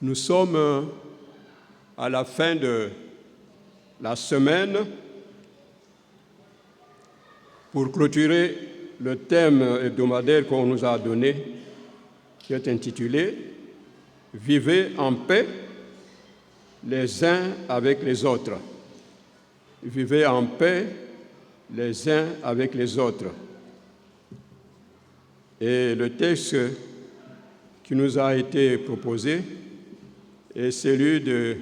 Nous sommes à la fin de la semaine pour clôturer le thème hebdomadaire qu'on nous a donné, qui est intitulé « Vivez en paix les uns avec les autres ». Vivez en paix les uns avec les autres. Et le texte qui nous a été proposé est celui de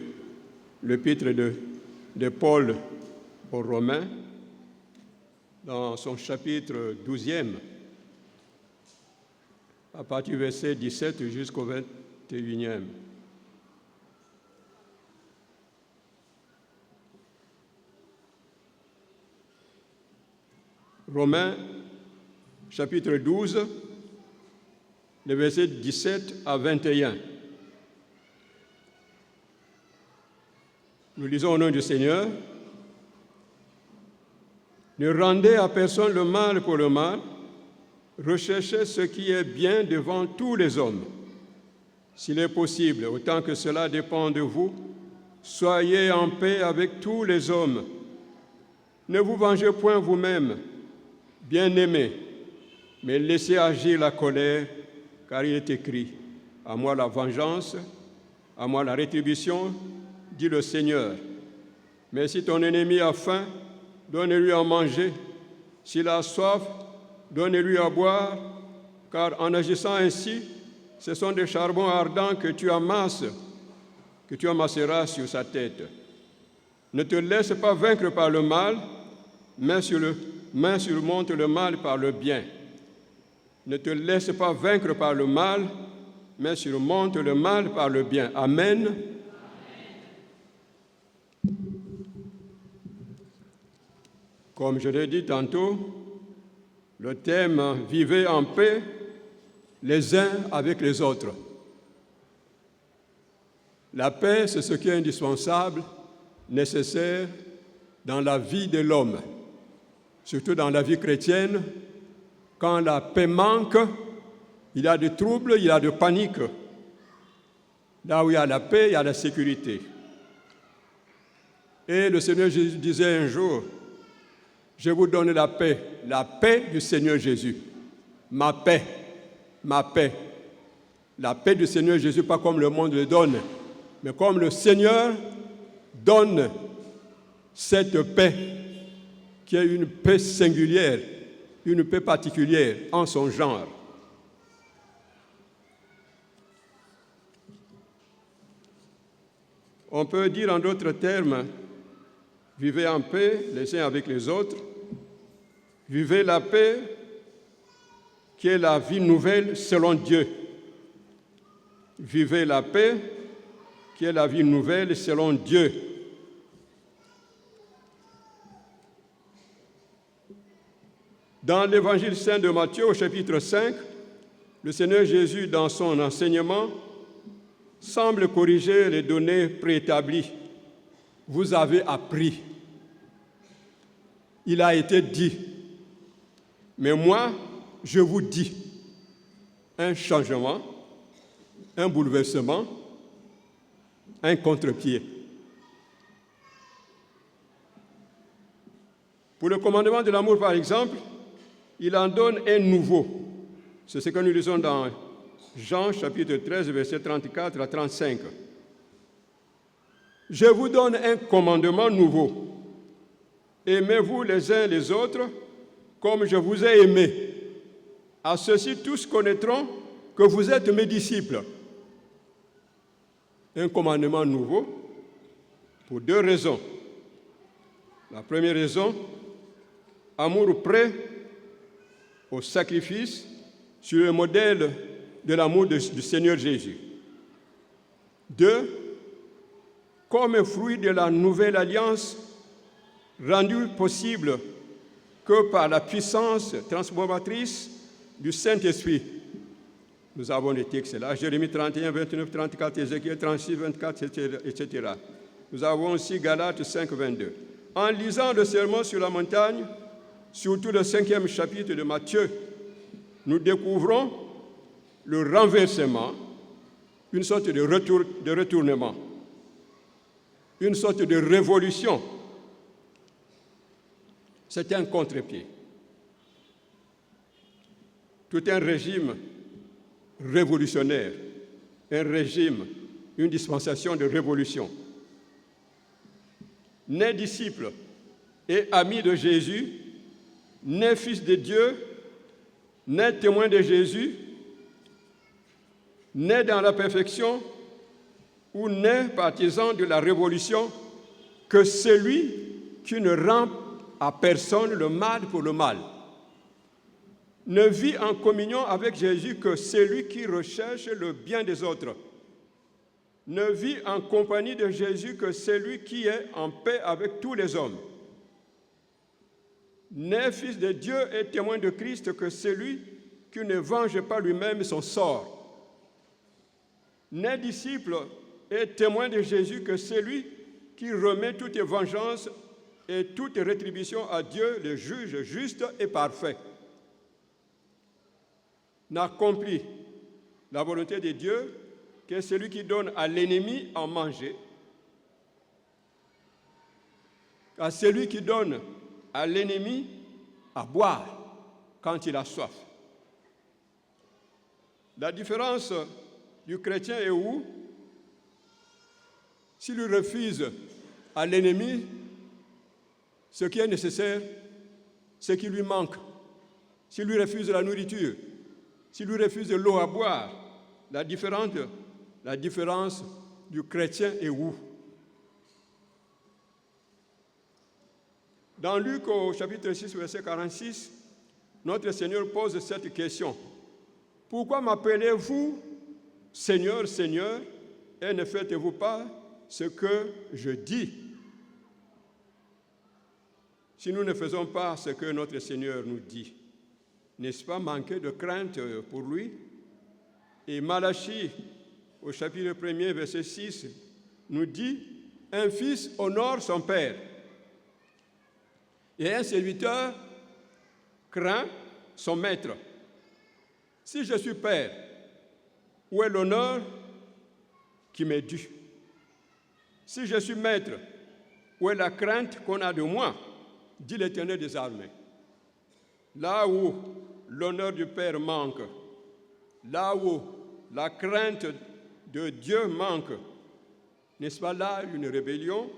l'épître de Paul aux Romains, dans son chapitre 12e, à partir du verset 17 jusqu'au 21e. Romains, chapitre 12, les versets 17 à 21. Nous lisons au nom du Seigneur. Ne rendez à personne le mal pour le mal, recherchez ce qui est bien devant tous les hommes. S'il est possible, autant que cela dépend de vous, soyez en paix avec tous les hommes. Ne vous vengez point vous-même, bien-aimés, mais laissez agir la colère, car il est écrit, « À moi la vengeance, à moi la rétribution, dit le Seigneur. Mais si ton ennemi a faim, donne-lui à manger. S'il a soif, donne-lui à boire, car en agissant ainsi, ce sont des charbons ardents que tu amasseras sur sa tête. Ne te laisse pas vaincre par le mal, mais surmonte le mal par le bien. Ne te laisse pas vaincre par le mal, mais surmonte le mal par le bien. » Amen. Comme je l'ai dit tantôt, le thème « Vivez en paix les uns avec les autres ». La paix, c'est ce qui est indispensable, nécessaire dans la vie de l'homme, surtout dans la vie chrétienne. Quand la paix manque, il y a des troubles, il y a de panique. Là où il y a la paix, il y a la sécurité. Et le Seigneur Jésus disait un jour, « Je vous donne la paix du Seigneur Jésus. Ma paix, ma paix. » La paix du Seigneur Jésus, pas comme le monde le donne, mais comme le Seigneur donne cette paix, qui est une paix singulière, une paix particulière en son genre. On peut dire en d'autres termes, vivez en paix les uns avec les autres, vivez la paix qui est la vie nouvelle selon Dieu. Vivez la paix qui est la vie nouvelle selon Dieu. Dans l'Évangile saint de Matthieu, au chapitre 5, le Seigneur Jésus, dans son enseignement, semble corriger les données préétablies. Vous avez appris. Il a été dit. Mais moi, je vous dis, un changement, un bouleversement, un contre-pied. Pour le commandement de l'amour, par exemple, il en donne un nouveau. C'est ce que nous lisons dans Jean, chapitre 13, versets 34 à 35. « Je vous donne un commandement nouveau. Aimez-vous les uns les autres comme je vous ai aimés. À ceux-ci, tous connaîtront que vous êtes mes disciples. » Un commandement nouveau pour deux raisons. La première raison, amour prêt au sacrifice sur le modèle de l'amour du Seigneur Jésus. 2, comme fruit de la nouvelle alliance rendue possible que par la puissance transformatrice du Saint-Esprit. Nous avons des textes là, Jérémie 31, 29, 34, Ézéchiel 36, 24, etc. Nous avons aussi Galates 5, 22. En lisant le sermon sur la montagne, surtout le 5e chapitre de Matthieu, nous découvrons le renversement une sorte de retournement, une sorte de révolution. C'était un contre-pied. Tout un régime révolutionnaire, un régime, une dispensation de révolution. Né disciple et ami de Jésus, né fils de Dieu, né témoin de Jésus, né dans la perfection ou né partisan de la révolution, que celui qui ne rend à personne le mal pour le mal. Ne vit en communion avec Jésus que celui qui recherche le bien des autres. Ne vit en compagnie de Jésus que celui qui est en paix avec tous les hommes. N'est fils de Dieu et témoin de Christ que celui qui ne venge pas lui-même son sort. N'est disciple et témoin de Jésus que celui qui remet toute vengeance et toute rétribution à Dieu, le juge juste et parfait. N'accomplit la volonté de Dieu que celui qui donne à l'ennemi à manger, à celui qui donne à l'ennemi à boire quand il a soif. La différence du chrétien est où? S'il refuse à l'ennemi ce qui est nécessaire, ce qui lui manque, s'il lui refuse la nourriture, s'il lui refuse de l'eau à boire, la différence du chrétien est où? Dans Luc au chapitre 6, verset 46, notre Seigneur pose cette question. Pourquoi m'appelez-vous Seigneur, Seigneur, et ne faites-vous pas ce que je dis? Si nous ne faisons pas ce que notre Seigneur nous dit, n'est-ce pas manquer de crainte pour lui? Et Malachie, au chapitre 1er, verset 6, nous dit « Un fils honore son père, et un serviteur craint son maître. Si je suis père, où est l'honneur qui m'est dû? Si je suis maître, où est la crainte qu'on a de moi? Dit l'Éternel des armées. Là où l'honneur du Père manque, là où la crainte de Dieu manque, n'est-ce pas là une rébellion,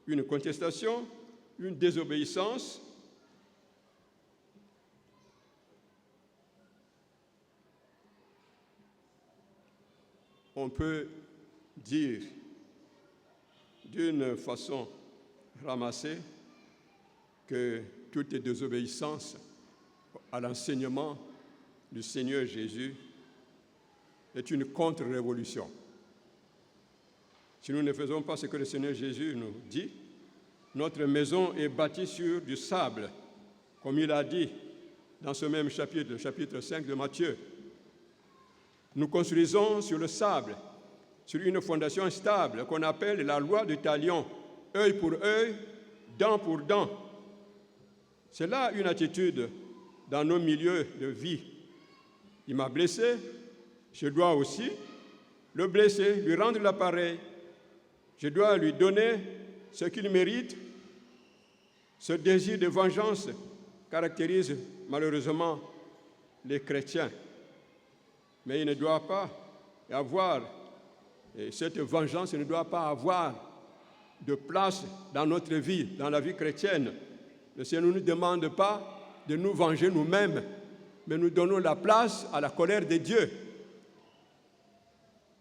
une contestation, une désobéissance? On peut dire d'une façon ramassée que toute désobéissance à l'enseignement du Seigneur Jésus est une contre-révolution. Si nous ne faisons pas ce que le Seigneur Jésus nous dit, notre maison est bâtie sur du sable, comme il a dit dans ce même chapitre, le chapitre 5 de Matthieu. Nous construisons sur le sable, sur une fondation stable qu'on appelle la loi du talion, œil pour œil, dent pour dent. C'est là une attitude dans nos milieux de vie. Il m'a blessé, je dois aussi le blesser, lui rendre l'appareil. Je dois lui donner ce qu'il mérite. Ce désir de vengeance caractérise malheureusement les chrétiens. Mais il ne doit pas y avoir, et cette vengeance ne doit pas avoir de place dans notre vie, dans la vie chrétienne. Le Seigneur ne nous demande pas de nous venger nous-mêmes, mais nous donnons la place à la colère de Dieu.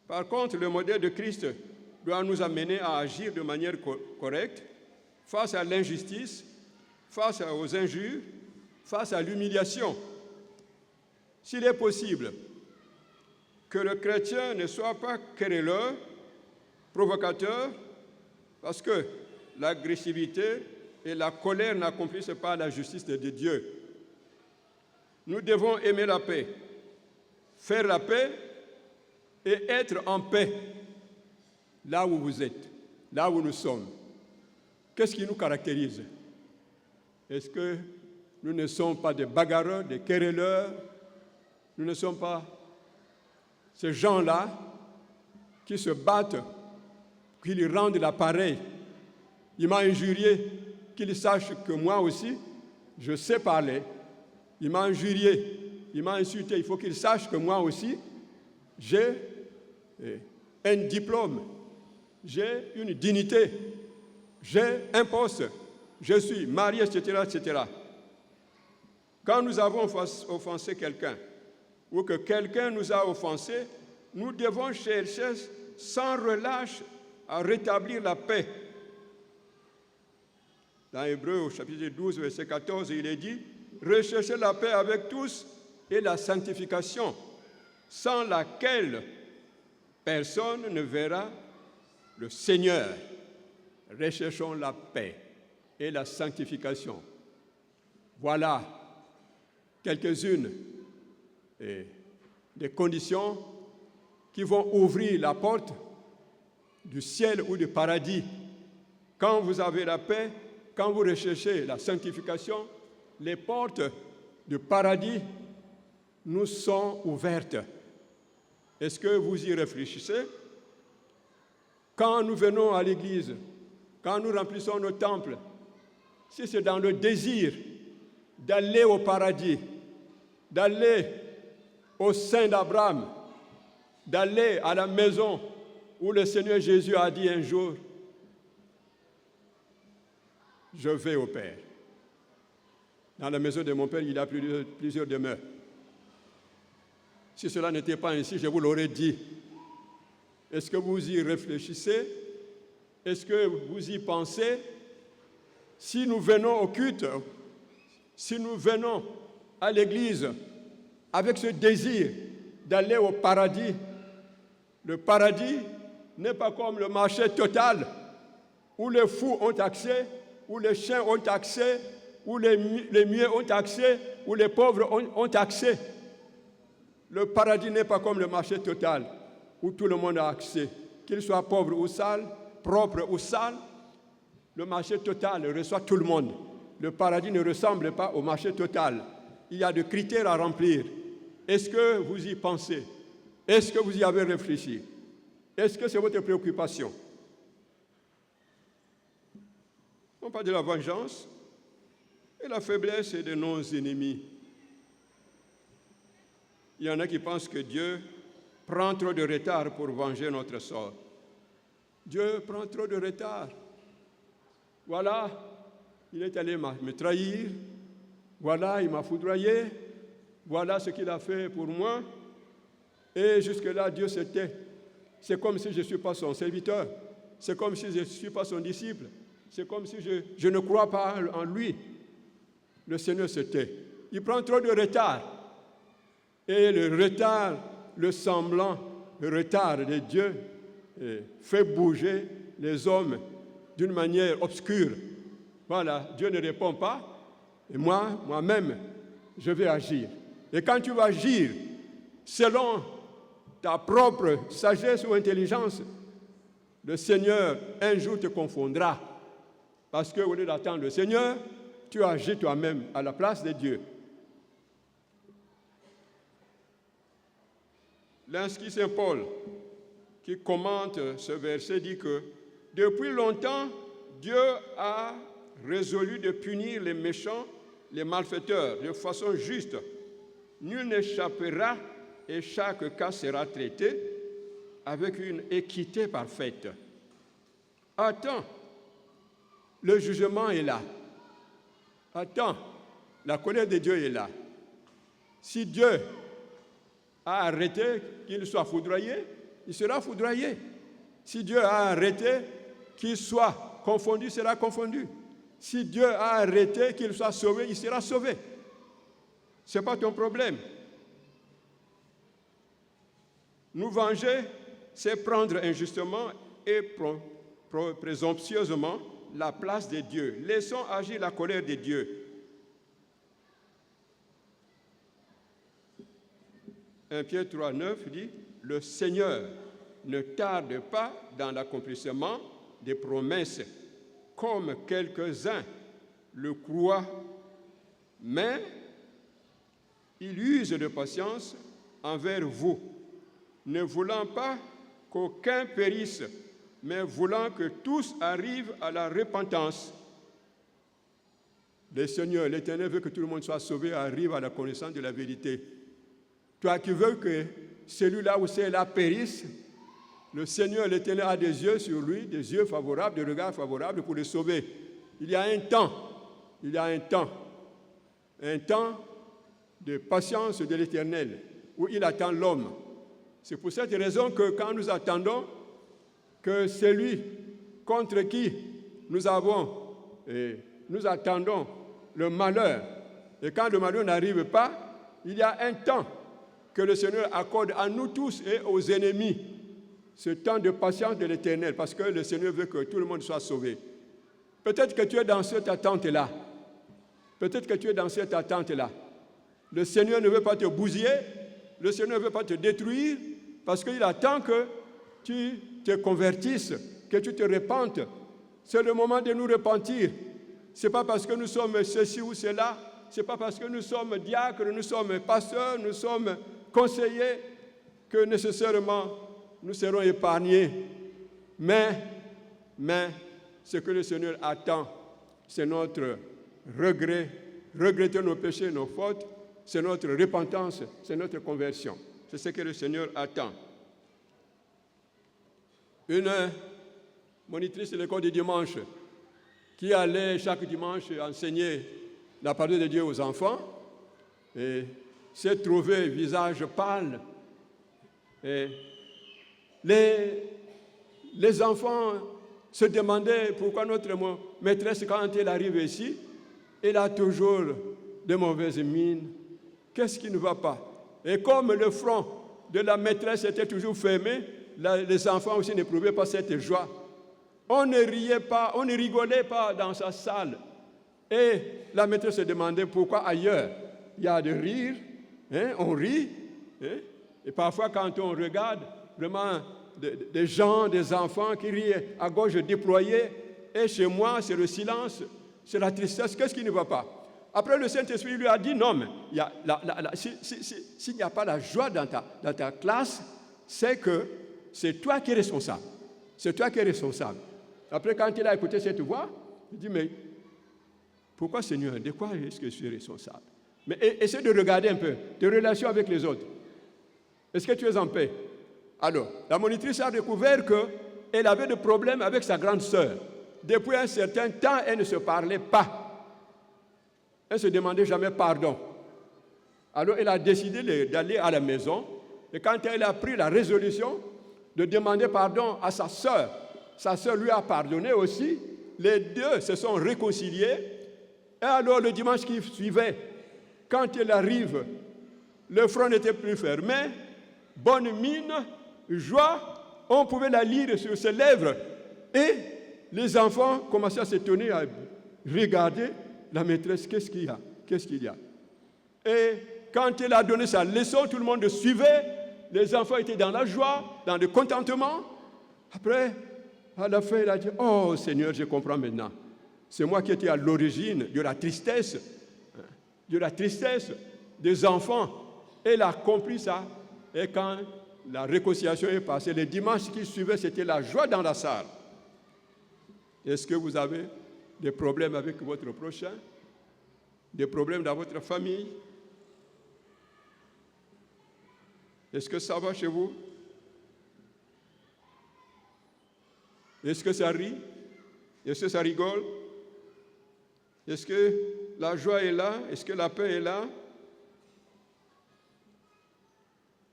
Par contre, le modèle de Christ doit nous amener à agir de manière correcte face à l'injustice, face aux injures, face à l'humiliation. S'il est possible que le chrétien ne soit pas querelleur, provocateur, parce que l'agressivité et la colère n'accomplissent pas la justice de Dieu. Nous devons aimer la paix, faire la paix et être en paix là où vous êtes, là où nous sommes. Qu'est-ce qui nous caractérise? Est-ce que nous ne sommes pas des bagarreurs, des querelleurs? Nous ne sommes pas ces gens-là qui se battent, qui lui rendent l'appareil. Il m'a injurié, qu'il sache que moi aussi, je sais parler. Il m'a injurié, il m'a insulté. Il faut qu'il sache que moi aussi, j'ai un diplôme, j'ai une dignité, j'ai un poste, je suis marié, etc., etc. Quand nous avons offensé quelqu'un, ou que quelqu'un nous a offensés, nous devons chercher sans relâche à rétablir la paix. Dans Hébreux, au chapitre 12, verset 14, il est dit « Recherchez la paix avec tous et la sanctification, sans laquelle personne ne verra le Seigneur. » Recherchons la paix et la sanctification. Voilà quelques-unes des conditions qui vont ouvrir la porte du ciel ou du paradis. Quand vous avez la paix, quand vous recherchez la sanctification, les portes du paradis nous sont ouvertes. Est-ce que vous y réfléchissez? Quand nous venons à l'église, quand nous remplissons nos temples, si c'est dans le désir d'aller au paradis, d'aller au sein d'Abraham, d'aller à la maison où le Seigneur Jésus a dit un jour, je vais au Père. Dans la maison de mon Père, il y a plusieurs demeures. Si cela n'était pas ainsi, je vous l'aurais dit. Est-ce que vous y réfléchissez? Est-ce que vous y pensez? Si nous venons au culte, si nous venons à l'église avec ce désir d'aller au paradis, le paradis n'est pas comme le marché total où les fous ont accès, où les chiens ont accès, où les muets ont accès, où les pauvres ont accès. Le paradis n'est pas comme le marché total où tout le monde a accès, qu'il soit pauvre ou sale, propre ou sale. Le marché total reçoit tout le monde. Le paradis ne ressemble pas au marché total. Il y a des critères à remplir. Est-ce que vous y pensez? Est-ce que vous y avez réfléchi? Est-ce que c'est votre préoccupation? On parle de la vengeance et la faiblesse de nos ennemis. Il y en a qui pensent que Dieu prend trop de retard pour venger notre sort. Dieu prend trop de retard. Voilà, il est allé me trahir. Voilà, il m'a foudroyé. Voilà ce qu'il a fait pour moi. Et jusque-là, Dieu se tait. C'est comme si je ne suis pas son serviteur. C'est comme si je ne suis pas son disciple. C'est comme si je ne crois pas en lui. Le Seigneur se tait. Il prend trop de retard. Et le retard, le semblant, le retard de Dieu fait bouger les hommes d'une manière obscure. Voilà, Dieu ne répond pas. Et moi-même, je vais agir. Et quand tu vas agir selon ta propre sagesse ou intelligence, le Seigneur, un jour, te confondra. Parce qu'au lieu d'attendre le Seigneur, tu agis toi-même à la place de Dieu. L'inscrit Saint Paul, qui commente ce verset, dit que depuis longtemps, Dieu a résolu de punir les méchants, les malfaiteurs, de façon juste. Nul n'échappera et chaque cas sera traité avec une équité parfaite. Attends, le jugement est là. Attends, la colère de Dieu est là. Si Dieu a arrêté qu'il soit foudroyé, il sera foudroyé. Si Dieu a arrêté qu'il soit confondu, il sera confondu. Si Dieu a arrêté qu'il soit sauvé, il sera sauvé. Ce n'est pas ton problème. Nous venger, c'est prendre injustement et présomptueusement la place de Dieu. Laissons agir la colère de Dieu. 1 Pierre 3, 9 dit « Le Seigneur ne tarde pas dans l'accomplissement des promesses, comme quelques-uns le croient, mais il use de patience envers vous, ne voulant pas qu'aucun périsse, mais voulant que tous arrivent à la repentance. Le Seigneur, l'Éternel veut que tout le monde soit sauvé, arrive à la connaissance de la vérité. Toi qui veux que celui-là ou celle-là périsse, le Seigneur, l'Éternel, a des yeux sur lui, des yeux favorables, des regards favorables pour le sauver. Il y a un temps de patience de l'Éternel, où il attend l'homme. C'est pour cette raison que quand nous attendons que celui contre qui nous attendons le malheur, et quand le malheur n'arrive pas, il y a un temps que le Seigneur accorde à nous tous et aux ennemis, ce temps de patience de l'Éternel, parce que le Seigneur veut que tout le monde soit sauvé. Peut-être que tu es dans cette attente-là. Le Seigneur ne veut pas te bousiller, le Seigneur ne veut pas te détruire, parce qu'il attend que tu te convertisses, que tu te repentes. C'est le moment de nous repentir. Ce n'est pas parce que nous sommes ceci ou cela, ce n'est pas parce que nous sommes diacres, nous sommes pasteurs, nous sommes conseillers, que nécessairement nous serons épargnés. Mais ce que le Seigneur attend, c'est notre regretter nos péchés, nos fautes, c'est notre repentance, c'est notre conversion. C'est ce que le Seigneur attend. Une monitrice de l'école du dimanche qui allait chaque dimanche enseigner la parole de Dieu aux enfants et s'est trouvée visage pâle. Et les enfants se demandaient pourquoi notre maîtresse, quand elle arrive ici, elle a toujours de mauvaises mines. Qu'est-ce qui ne va pas? Et comme le front de la maîtresse était toujours fermé, les enfants aussi n'éprouvaient pas cette joie. On ne riait pas, on ne rigolait pas dans sa salle. Et la maîtresse se demandait pourquoi ailleurs il y a de rire, on rit. Et parfois quand on regarde vraiment des gens, des enfants qui rient à gauche déployée, et chez moi c'est le silence, c'est la tristesse, qu'est-ce qui ne va pas? Après le Saint-Esprit lui a dit non, mais s'il n'y a pas la joie dans ta classe, c'est que c'est toi qui es responsable. C'est toi qui es responsable. Après, quand il a écouté cette voix, il dit, mais pourquoi Seigneur, de quoi est-ce que je suis responsable? Mais essaie de regarder un peu tes relations avec les autres. Est-ce que tu es en paix? Alors, la monitrice a découvert qu'elle avait des problèmes avec sa grande sœur. Depuis un certain temps, elle ne se parlait pas. Elle ne se demandait jamais pardon. Alors, elle a décidé d'aller à la maison. Et quand elle a pris la résolution de demander pardon à sa sœur lui a pardonné aussi. Les deux se sont réconciliés. Et alors, le dimanche qui suivait, quand elle arrive, le front n'était plus fermé, bonne mine, joie, on pouvait la lire sur ses lèvres. Et les enfants commençaient à s'étonner, à regarder la maîtresse, qu'est-ce qu'il y a? Et quand elle a donné sa leçon, tout le monde suivait, les enfants étaient dans la joie, dans le contentement. Après, à la fin, elle a dit, oh Seigneur, je comprends maintenant. C'est moi qui étais à l'origine de la tristesse des enfants. Elle a compris ça. Et quand la réconciliation est passée, les dimanches qui suivaient, c'était la joie dans la salle. Est-ce que vous avez des problèmes avec votre prochain? Des problèmes dans votre famille? Est-ce que ça va chez vous? Est-ce que ça rit? Est-ce que ça rigole? Est-ce que la joie est là? Est-ce que la paix est là?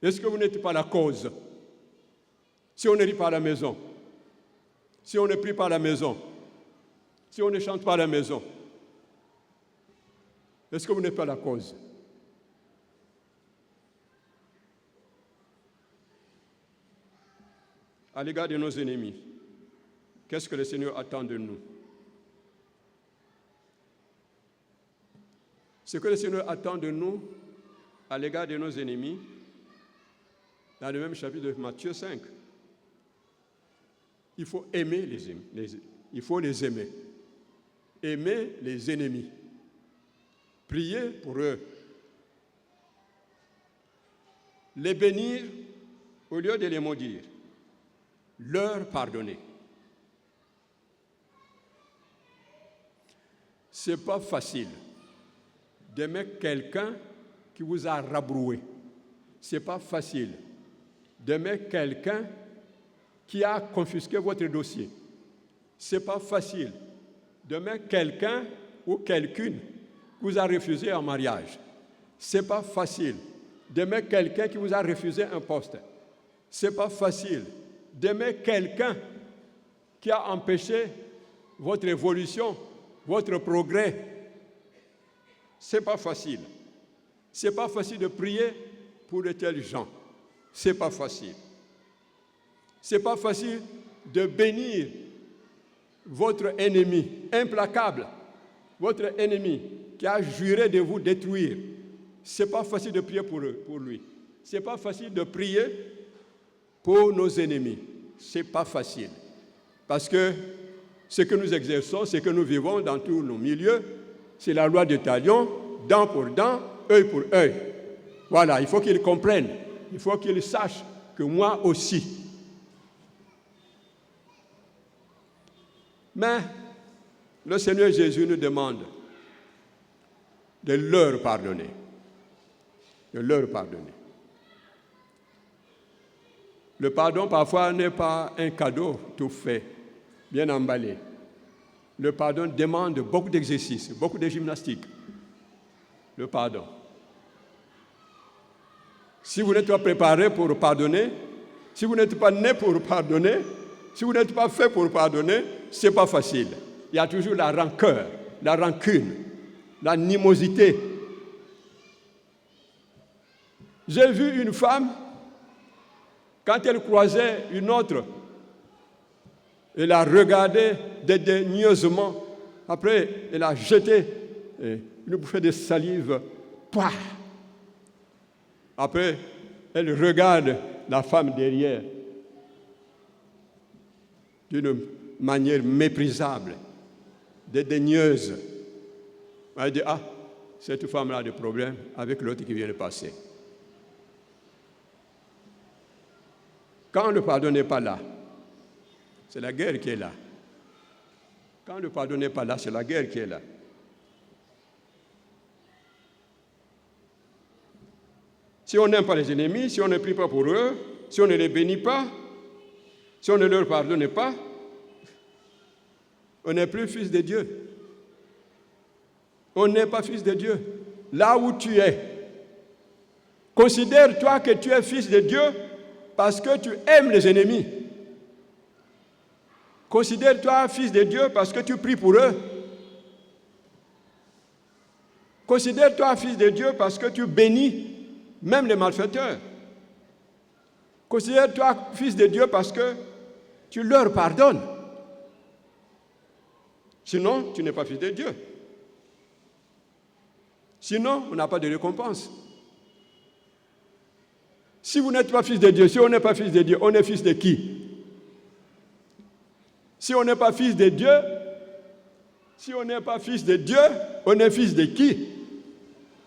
Est-ce que vous n'êtes pas la cause? Si on ne rit pas à la maison, si on ne prie pas à la maison, si on ne chante pas à la maison, est-ce que vous n'êtes pas la cause? À l'égard de nos ennemis, qu'est-ce que le Seigneur attend de nous? Ce que le Seigneur attend de nous à l'égard de nos ennemis, dans le même chapitre de Matthieu 5, il faut aimer il faut les aimer. Aimer les ennemis. Prier pour eux. Les bénir au lieu de les maudire. leur pardonner. Ce n'est pas facile d'aimer quelqu'un qui vous a rabroué. Ce n'est pas facile d'aimer quelqu'un qui a confisqué votre dossier. Ce n'est pas facile d'aimer quelqu'un ou quelqu'une qui vous a refusé un mariage. Ce n'est pas facile d'aimer quelqu'un qui vous a refusé un poste. Ce n'est pas facile d'aimer quelqu'un qui a empêché votre évolution, votre progrès. Ce n'est pas facile. Ce n'est pas facile de prier pour de tels gens. Ce n'est pas facile. Ce n'est pas facile de bénir votre ennemi implacable, votre ennemi qui a juré de vous détruire. Ce n'est pas facile de prier pour lui. Ce n'est pas facile de prier pour nos ennemis. Ce n'est pas facile. Parce que ce que nous exerçons, ce que nous vivons dans tous nos milieux, c'est la loi de talion, dent pour dent, œil pour œil. Voilà, il faut qu'ils comprennent, il faut qu'ils sachent que moi aussi. Mais le Seigneur Jésus nous demande de leur pardonner. De leur pardonner. Le pardon, parfois, n'est pas un cadeau tout fait, bien emballé. Le pardon demande beaucoup d'exercices, beaucoup de gymnastique. Le pardon. Si vous n'êtes pas préparé pour pardonner, si vous n'êtes pas né pour pardonner, si vous n'êtes pas fait pour pardonner, ce n'est pas facile. Il y a toujours la rancœur, la rancune, l'animosité. J'ai vu une femme, quand elle croisait une autre, elle la regardait dédaigneusement. Après, elle a jeté une bouffée de salive. Pouah! Après, elle regarde la femme derrière d'une manière méprisable, dédaigneuse. Elle dit, ah, cette femme-là a des problèmes avec l'autre qui vient de passer. Quand le pardon n'est pas là, c'est la guerre qui est là. Quand le pardon n'est pas là, c'est la guerre qui est là. Si on n'aime pas les ennemis, si on ne prie pas pour eux, si on ne les bénit pas, si on ne leur pardonne pas, on n'est plus fils de Dieu. On n'est pas fils de Dieu. Là où tu es, considère-toi que tu es fils de Dieu parce que tu aimes les ennemis. Considère-toi fils de Dieu parce que tu pries pour eux. Considère-toi fils de Dieu parce que tu bénis même les malfaiteurs. Considère-toi fils de Dieu parce que tu leur pardonnes. Sinon, tu n'es pas fils de Dieu. Sinon, on n'a pas de récompense. Si vous n'êtes pas fils de Dieu, si on n'est pas fils de Dieu, on est fils de qui? Si on n'est pas fils de Dieu, si on n'est pas fils de Dieu, on est fils de qui?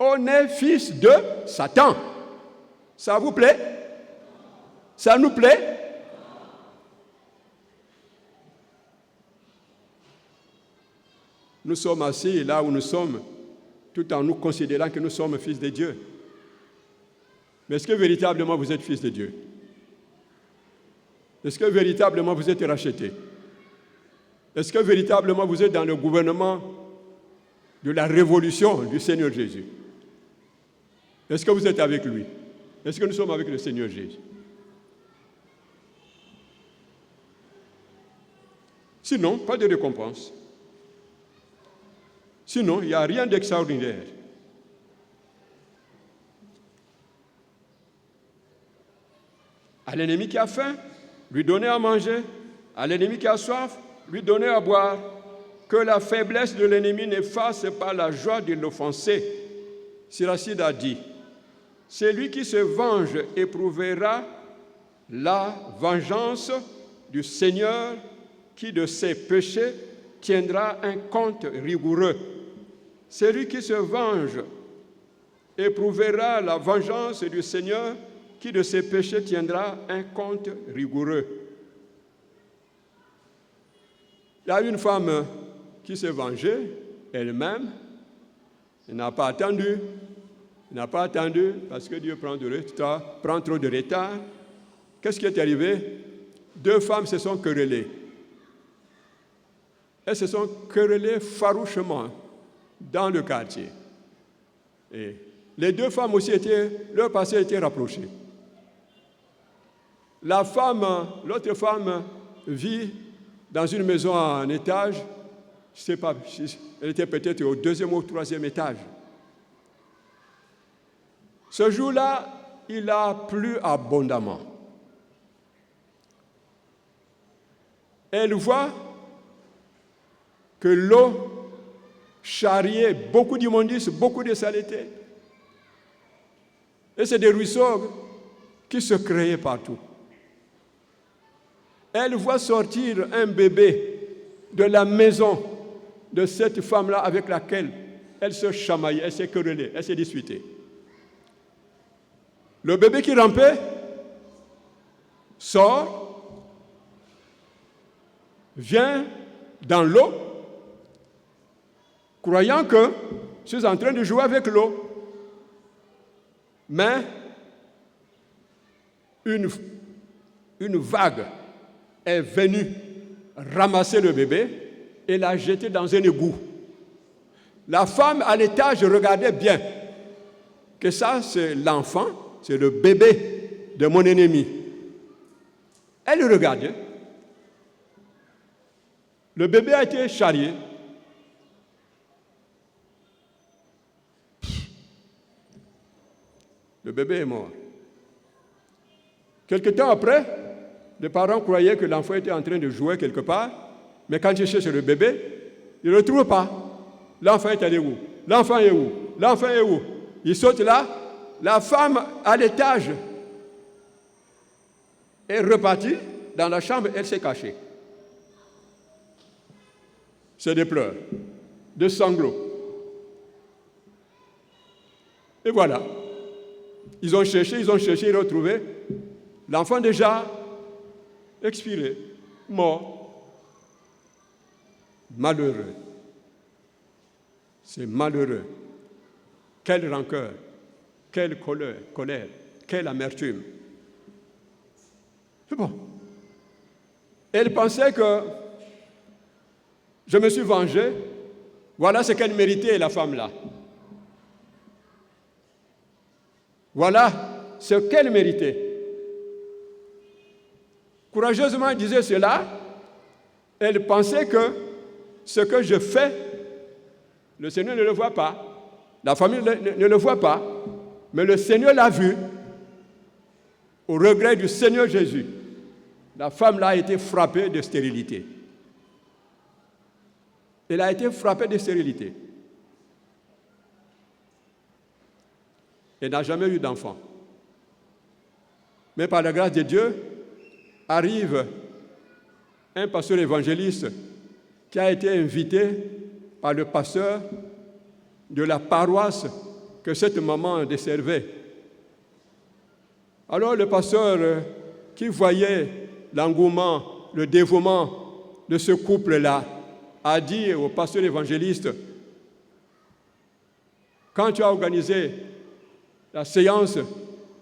On est fils de Satan. Ça vous plaît? Ça nous plaît? Nous sommes assis là où nous sommes, tout en nous considérant que nous sommes fils de Dieu. Mais est-ce que véritablement vous êtes fils de Dieu? Est-ce que véritablement vous êtes racheté? Est-ce que véritablement vous êtes dans le gouvernement de la révolution du Seigneur Jésus? Est-ce que vous êtes avec lui? Est-ce que nous sommes avec le Seigneur Jésus? Sinon, pas de récompense. Sinon, il n'y a rien d'extraordinaire. À l'ennemi qui a faim, lui donner à manger. À l'ennemi qui a soif, lui donner à boire. Que la faiblesse de l'ennemi n'efface pas la joie de l'offensé. Siracide a dit, celui qui se venge éprouvera la vengeance du Seigneur qui de ses péchés tiendra un compte rigoureux. Celui qui se venge éprouvera la vengeance du Seigneur qui de ses péchés tiendra un compte rigoureux. Il y a une femme qui s'est vengée elle-même. Elle n'a pas attendu. Elle n'a pas attendu parce que Dieu prend trop de retard. Qu'est-ce qui est arrivé? 2 femmes se sont querellées. Elles se sont querellées farouchement dans le quartier. Et les 2 femmes aussi leur passé était rapproché. L'autre femme vit dans une maison en étage, je ne sais pas, elle était peut-être au 2e ou au 3e étage. Ce jour-là, il a plu abondamment. Elle voit que l'eau charriait beaucoup d'immondices, beaucoup de saleté. Et c'est des ruisseaux qui se créaient partout. Elle voit sortir un bébé de la maison de cette femme-là avec laquelle elle se chamaillait, elle s'est querellée, elle s'est disputée. Le bébé qui rampait sort, vient dans l'eau, croyant que je suis en train de jouer avec l'eau. Mais une vague est venue ramasser le bébé et l'a jeté dans un égout. La femme à l'étage regardait bien que ça, c'est l'enfant, c'est le bébé de mon ennemi. Elle regardait. Le bébé a été charrié. Le bébé est mort. Quelque temps après, les parents croyaient que l'enfant était en train de jouer quelque part, mais quand ils cherchent le bébé, ils ne le trouvent pas. L'enfant est allé où? L'enfant est où? L'enfant est où? Ils sautent là. La femme à l'étage est repartie dans la chambre, elle s'est cachée. C'est des pleurs, des sanglots. Et voilà. Ils ont cherché, ils ont retrouvé. L'enfant déjà expiré, mort. Malheureux. C'est malheureux. Quelle rancœur, quelle colère, quelle amertume. C'est bon. Elle pensait que je me suis vengé. Voilà ce qu'elle méritait, la femme-là. Voilà ce qu'elle méritait. Courageusement, elle disait cela. Elle pensait que ce que je fais, le Seigneur ne le voit pas. La famille ne le voit pas. Mais le Seigneur l'a vu. Au regret du Seigneur Jésus, la femme-là a été frappée de stérilité. Elle a été frappée de stérilité. Elle n'a jamais eu d'enfant. Mais par la grâce de Dieu, arrive un pasteur évangéliste qui a été invité par le pasteur de la paroisse que cette maman desservait. Alors le pasteur, qui voyait l'engouement, le dévouement de ce couple-là, a dit au pasteur évangéliste: quand tu as organisé la séance,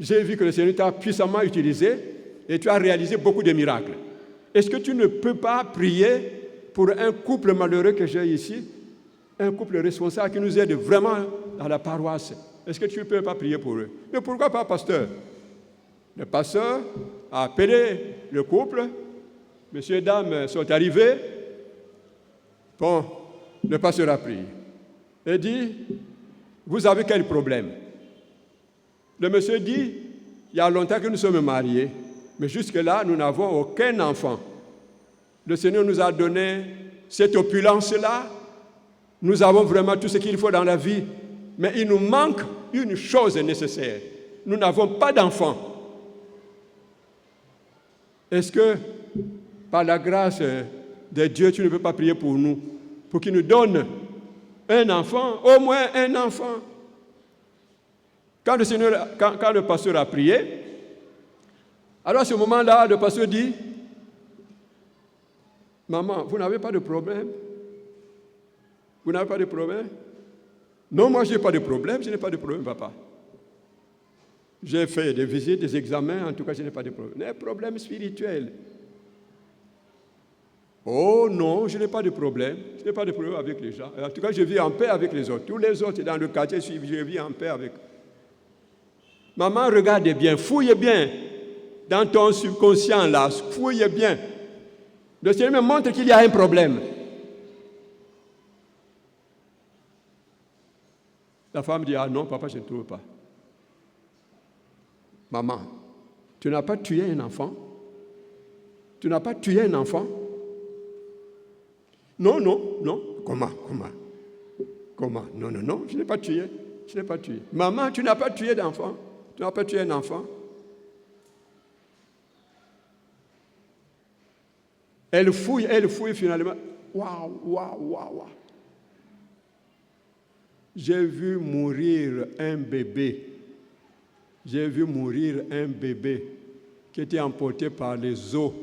j'ai vu que le Seigneur t'a puissamment utilisé et tu as réalisé beaucoup de miracles. Est-ce que tu ne peux pas prier pour un couple malheureux que j'ai ici, un couple responsable qui nous aide vraiment dans la paroisse? Est-ce que tu ne peux pas prier pour eux? Mais pourquoi pas, pasteur? Le pasteur a appelé le couple, messieurs et dames sont arrivés. Bon, le pasteur a prié et dit: vous avez quel problème? Le monsieur dit: il y a longtemps que nous sommes mariés, mais jusque-là, nous n'avons aucun enfant. Le Seigneur nous a donné cette opulence-là. Nous avons vraiment tout ce qu'il faut dans la vie, mais il nous manque une chose nécessaire. Nous n'avons pas d'enfant. Est-ce que, par la grâce de Dieu, tu ne peux pas prier pour nous, pour qu'il nous donne un enfant, au moins un enfant? Quand le pasteur a prié, alors à ce moment-là, le pasteur dit: Maman, vous n'avez pas de problème? Vous n'avez pas de problème? Non, moi, je n'ai pas de problème. Je n'ai pas de problème, papa. J'ai fait des visites, des examens. En tout cas, je n'ai pas de problème. Des problèmes spirituels. Oh non, je n'ai pas de problème. Je n'ai pas de problème avec les gens. En tout cas, je vis en paix avec les autres. Tous les autres dans le quartier, je vis en paix avec eux. Maman, regardez bien, fouillez bien dans ton subconscient là, fouillez bien. Le Seigneur me montre qu'il y a un problème. La femme dit, ah non, papa, je ne trouve pas. Maman, tu n'as pas tué un enfant? Tu n'as pas tué un enfant? Non, non, non. Comment? Non, non, non, je n'ai pas tué. Je n'ai pas tué. Maman, tu n'as pas tué d'enfant? Tu n'as pas tué un enfant? Elle fouille finalement. Waouh. J'ai vu mourir un bébé. J'ai vu mourir un bébé qui était emporté par les eaux.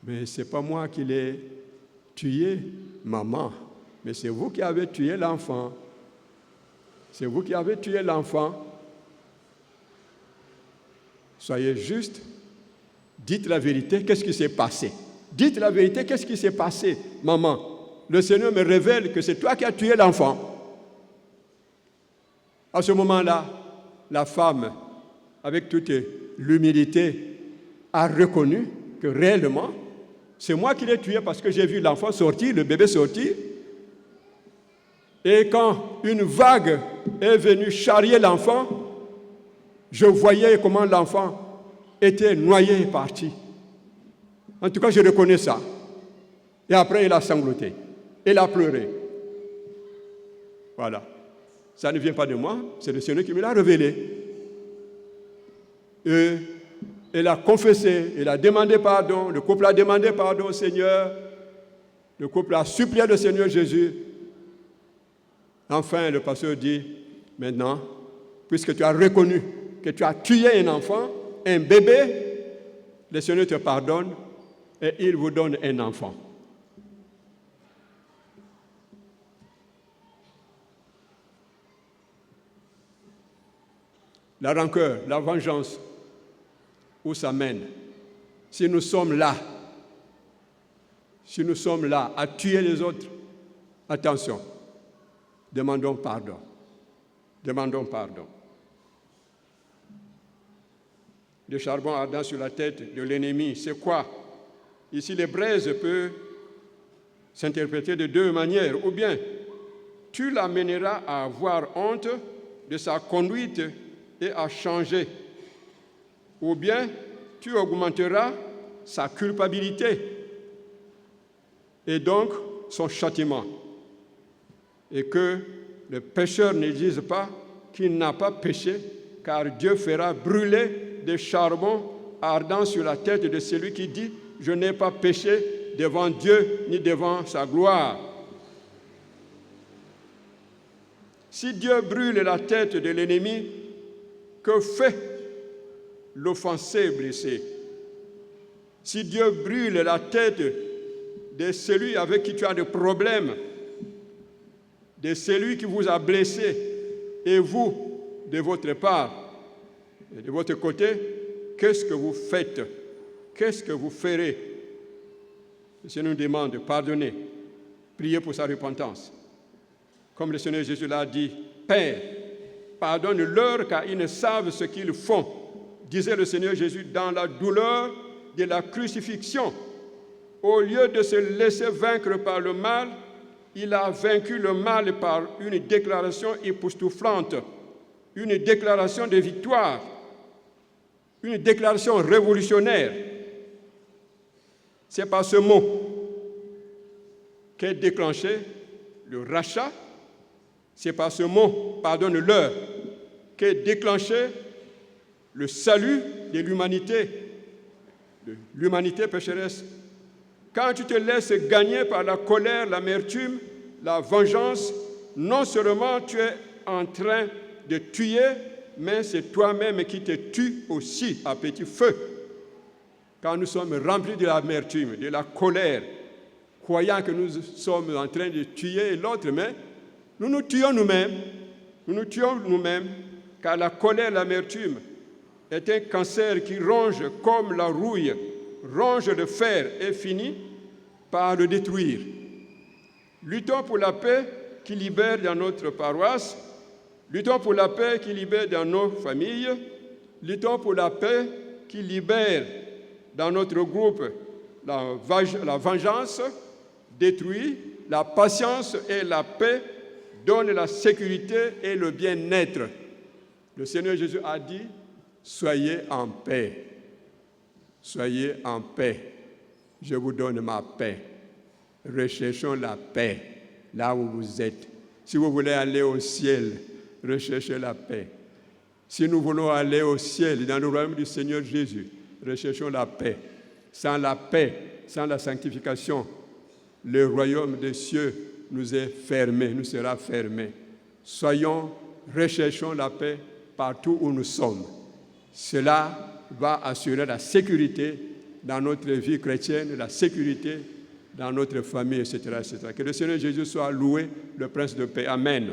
Mais ce n'est pas moi qui l'ai tué, maman. Mais c'est vous qui avez tué l'enfant. C'est vous qui avez tué l'enfant. Soyez juste. Dites la vérité, qu'est-ce qui s'est passé? Dites la vérité, qu'est-ce qui s'est passé, maman? Le Seigneur me révèle que c'est toi qui as tué l'enfant. À ce moment-là, la femme, avec toute l'humilité, a reconnu que réellement, c'est moi qui l'ai tué parce que j'ai vu l'enfant sortir, le bébé sortir. Et quand une vague est venue charrier l'enfant, je voyais comment l'enfant était noyé et parti. En tout cas, je reconnais ça. Et après, il a sangloté. Il a pleuré. Voilà. Ça ne vient pas de moi, c'est le Seigneur qui me l'a révélé. Et il a confessé, il a demandé pardon, le couple a demandé pardon au Seigneur, le couple a supplié le Seigneur Jésus. Enfin, le pasteur dit, maintenant, puisque tu as reconnu que tu as tué un enfant, un bébé, le Seigneur te pardonne et il vous donne un enfant. La rancœur, la vengeance, où ça mène? Si nous sommes là à tuer les autres, attention, demandons pardon. Demandons pardon. Le charbon ardent sur la tête de l'ennemi, c'est quoi? Ici, les braises peuvent s'interpréter de deux manières. Ou bien, tu l'amèneras à avoir honte de sa conduite et à changer. Ou bien, tu augmenteras sa culpabilité et donc son châtiment. Et que le pécheur ne dise pas qu'il n'a pas péché, car Dieu fera brûler des charbons ardents sur la tête de celui qui dit « Je n'ai pas péché devant Dieu ni devant sa gloire ». Si Dieu brûle la tête de l'ennemi, que fait l'offensé blessé? Si Dieu brûle la tête de celui avec qui tu as des problèmes, de celui qui vous a blessé, et vous, de votre part, et de votre côté, qu'est-ce que vous faites? Qu'est-ce que vous ferez? Le Seigneur nous demande de pardonner, prier pour sa repentance. Comme le Seigneur Jésus l'a dit, « Père, pardonne-leur car ils ne savent ce qu'ils font. » disait le Seigneur Jésus dans la douleur de la crucifixion. Au lieu de se laisser vaincre par le mal, il a vaincu le mal par une déclaration époustouflante, une déclaration de victoire, une déclaration révolutionnaire. C'est par ce mot qu'est déclenché le rachat. C'est par ce mot, pardonne-leur, qu'est déclenché le salut de l'humanité pécheresse. Quand tu te laisses gagner par la colère, l'amertume, la vengeance, non seulement tu es en train de tuer, mais c'est toi-même qui te tues aussi à petit feu. quand nous sommes remplis de l'amertume, de la colère, croyant que nous sommes en train de tuer l'autre, mais nous nous tuons nous-mêmes. Nous nous tuons nous-mêmes, car la colère, l'amertume est un cancer qui ronge comme la rouille, ronge le fer et finit par le détruire. Luttons pour la paix qui libère dans notre paroisse, luttons pour la paix qui libère dans nos familles, luttons pour la paix qui libère dans notre groupe. La vengeance détruit, la patience et la paix donnent la sécurité et le bien-être. Le Seigneur Jésus a dit, soyez en paix. Soyez en paix. Je vous donne ma paix. Recherchons la paix là où vous êtes. Si vous voulez aller au ciel, recherchez la paix. Si nous voulons aller au ciel, dans le royaume du Seigneur Jésus, recherchons la paix. Sans la paix, sans la sanctification, le royaume des cieux nous est fermé, nous sera fermé. Recherchons la paix partout où nous sommes. Cela va assurer la sécurité dans notre vie chrétienne, la sécurité dans notre famille, etc., etc. Que le Seigneur Jésus soit loué, le Prince de paix. Amen.